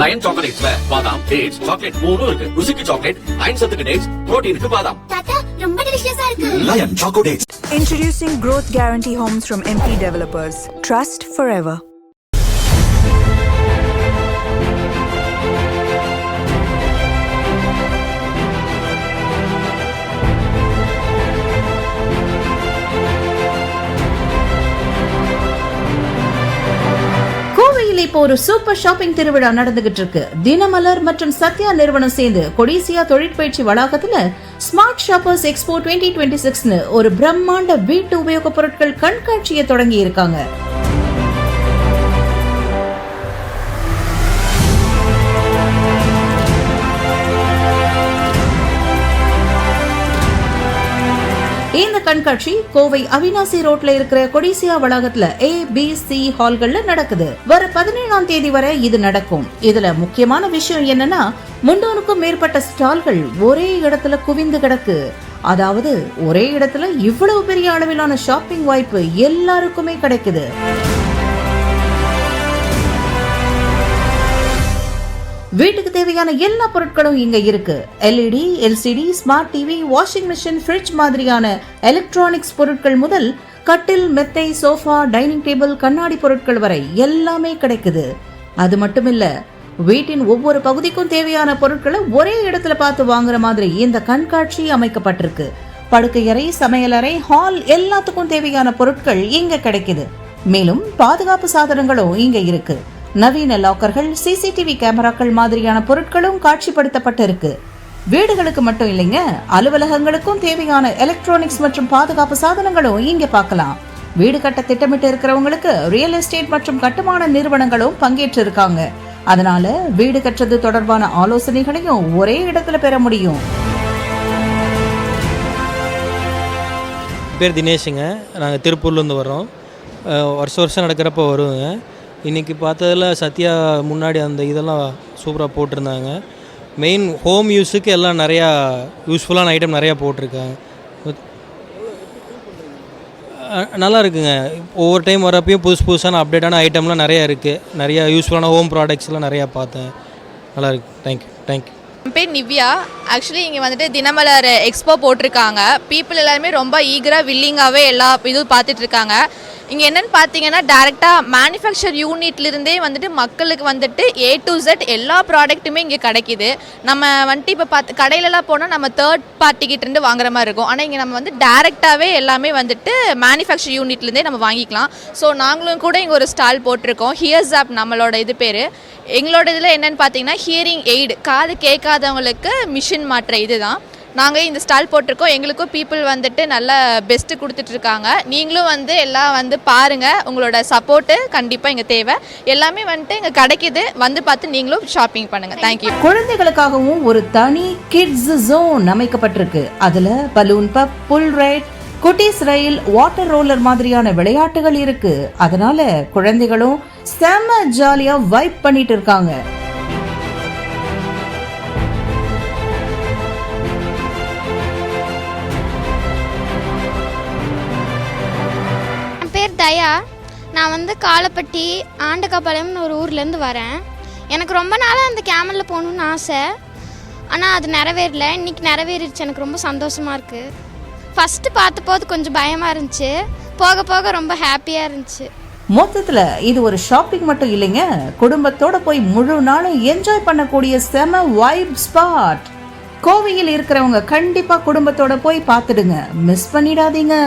Line சாக்லேட்ஸ்ல பாதாம், dates, chocolate மூணும் இருக்கு. ருசிக்கு சாக்லேட், அயன் சத்துக்கு டேட்ஸ், புரோட்டீனுக்கு பாதாம். தாத்தா ரொம்ப டெலிஷியஸா இருக்கு. Lion choco dates. Introducing Growth Guarantee Homes from MP Developers. Trust forever. இப்போ ஒரு சூப்பர் ஷாப்பிங் திருவிழா நடந்துகிட்டு இருக்கு. தினமலர் மற்றும் சத்யா நிறுவனம் சேர்ந்து கொடிசியா தொழிற்பயிற்சி வளாகத்துல ஸ்மார்ட் ஷாப்பர்ஸ் எக்ஸ்போ 2026 ஒரு பிரம்மாண்ட வீட்டு உபயோக பொருட்கள் கண்காட்சியை தொடங்கி இருக்காங்க. இந்த கண்காட்சி கோவை அவினாசி ரோட்ல இருக்கிற கொடிசியா வளாகத்துல ABC ஹால்கள்ல நடக்குது. வர 17ஆம் தேதி வரை இது நடக்கும். இதுல முக்கியமான விஷயம் என்னன்னா 300க்கும் மேற்பட்ட ஸ்டால்கள் ஒரே இடத்துல குவிந்து கிடக்கு. அதாவது ஒரே இடத்துல இவ்வளவு பெரிய அளவிலான ஷாப்பிங் வாய்ப்பு எல்லாருக்குமே கிடைக்குது. வீட்டுக்கு தேவையான எல்லா பொருட்களும் இங்க இருக்கு. LED, LCD, smart TV, washing machine, fridge மாதிரியான எலக்ட்ரானிக்ஸ் பொருட்கள் முதல் கட்டில், மெத்தை, சோஃபா, டைனிங் டேபிள், கண்ணாடி பொருட்கள் வரை எல்லாமே கிடைக்குது. அது மட்டும் இல்ல, வீட்டின் ஒவ்வொரு பகுதிக்கும் தேவையான பொருட்களை ஒரே இடத்துல பார்த்து வாங்குற மாதிரி இந்த கண்காட்சி அமைக்கப்பட்டிருக்கு. படுக்கையறை, சமையலறை, ஹால் எல்லாத்துக்கும் தேவையான பொருட்கள் இங்க கிடைக்குது. மேலும் பாதுகாப்பு சாதனங்களும் இங்க இருக்கு. நவீன லாக்கர்கள், சிசிடிவி கேமராக்கள் மாதிரியான பொருட்களும் காட்சிப்படுத்தப்பட்டு இருக்கு. வீடுகளுக்கு மட்டும் இல்லைங்க, அலுவலகங்களுக்கும் தேவையான எலக்ட்ரானிக்ஸ் மற்றும் பாதுகாப்பு சாதனங்களும் இங்க பார்க்கலாம். வீடு கட்ட திட்டமிட்டு இருக்கிறவங்களுக்கு ரியல் எஸ்டேட் மற்றும் கட்டுமான நிறுவனங்களும் பங்கேற்று இருக்காங்க. அதனால வீடு கட்டுறது தொடர்பான ஆலோசனைகளையும் ஒரே இடத்துல பெற முடியும். பேர் தினேஷுங்க. நாங்கள் திருப்பூர்லேருந்து வரோம். வருஷம் நடக்கிறப்ப வருவோங்க. இன்றைக்கி பார்த்ததில் சத்யா முன்னாடி அந்த இதெல்லாம் சூப்பராக போட்டிருந்தாங்க. மெயின் ஹோம் யூஸுக்கு எல்லாம் நிறையா யூஸ்ஃபுல்லான ஐட்டம் நிறையா போட்டிருக்காங்க. நல்லா இருக்குங்க. ஒவ்வொரு டைம் வரப்பையும் புதுசான அப்டேட்டான ஐட்டம்லாம் நிறையா இருக்குது. நிறையா யூஸ்ஃபுல்லான ஹோம் ப்ராடக்ட்ஸ்லாம் நிறையா பார்த்தேன். நல்லா இருக்குது. தேங்க்யூ. என் பேர் நிவ்யா. ஆக்சுவலி இங்கே வந்துட்டு தினமலர் எக்ஸ்போ போட்டிருக்காங்க. பீப்புள் எல்லாருமே ரொம்ப ஈகராக வில்லிங்காகவே எல்லா இதுவும் பார்த்துட்ருக்காங்க. இங்கே என்னென்னு பார்த்தீங்கன்னா டேரெக்டாக மேனுஃபேக்சர் யூனிட்லேருந்தே வந்துட்டு மக்களுக்கு வந்துட்டு A to Z எல்லா ப்ராடக்ட்டுமே இங்கே கிடைக்கிது. நம்ம வந்துட்டு இப்போ கடையிலலாம் போனால் நம்ம தேர்ட் பார்ட்டிகிட்டேருந்து வாங்குற மாதிரி இருக்கும். ஆனால் இங்கே நம்ம வந்து டேரெக்டாகவே எல்லாமே வந்துட்டு மேனுஃபேக்சர் யூனிட்லேருந்தே நம்ம வாங்கிக்கலாம். ஸோ நாங்களும் கூட இங்கே ஒரு ஸ்டால் போட்டிருக்கோம். ஹியர்ஸ் ஆப் நம்மளோட இது பேர். எங்களோட இதில் என்னென்னு பார்த்தீங்கன்னா ஹியரிங் எய்டு, காது கேட்காதவங்களுக்கு மிஷின் மாற்ற இது தான். நாங்கள் இந்த ஸ்டால் போட்டிருக்கோம். எங்களுக்கும் பீப்புள் வந்துட்டு நல்ல பெஸ்ட்டு கொடுத்துட்ருக்காங்க. நீங்களும் வந்து எல்லாம் வந்து பாருங்கள். உங்களோட சப்போர்ட்டு கண்டிப்பாக இங்கே தேவை. எல்லாமே வந்துட்டு இங்கே கிடைக்கிது. வந்து பார்த்து நீங்களும் ஷாப்பிங் பண்ணுங்கள். தேங்க்யூ. குழந்தைகளுக்காகவும் ஒரு தனி கிட்ஸ் ஜோன் அமைக்கப்பட்டிருக்கு. அதில் பலூன் பப், புல் ரைட், குட்டீஸ் ரயில், வாட்டர் ரோலர் மாதிரியான விளையாட்டுகள் இருக்கு. அதனால குழந்தைகளும் செம்ம ஜாலியா வைப் பண்ணிட்டு இருக்காங்க. தயா, நான் வந்து காலப்பட்டி ஆண்டகாபாளையம்னு ஒரு ஊர்லேருந்து வரேன். எனக்கு ரொம்ப நாளாக அந்த கேமலில் போகணுன்னு ஆசை. ஆனால் அது நிறைவேறல. இன்றைக்கி நிறைவேறிடுச்சு. எனக்கு ரொம்ப சந்தோஷமாக இருக்குது. ஃபஸ்ட்டு பார்த்தபோது கொஞ்சம் பயமாக இருந்துச்சு. போக போக ரொம்ப ஹாப்பியாக இருந்துச்சு. மொத்தத்தில் இது ஒரு ஷாப்பிங் மட்டும் இல்லைங்க, குடும்பத்தோட போய் முழு நாளும் என்ஜாய் பண்ணக்கூடிய செம வைப் ஸ்பாட். கோவையில் இருக்கிறவங்க கண்டிப்பாக குடும்பத்தோட போய் பார்த்துடுங்க. மிஸ் பண்ணிடாதீங்க.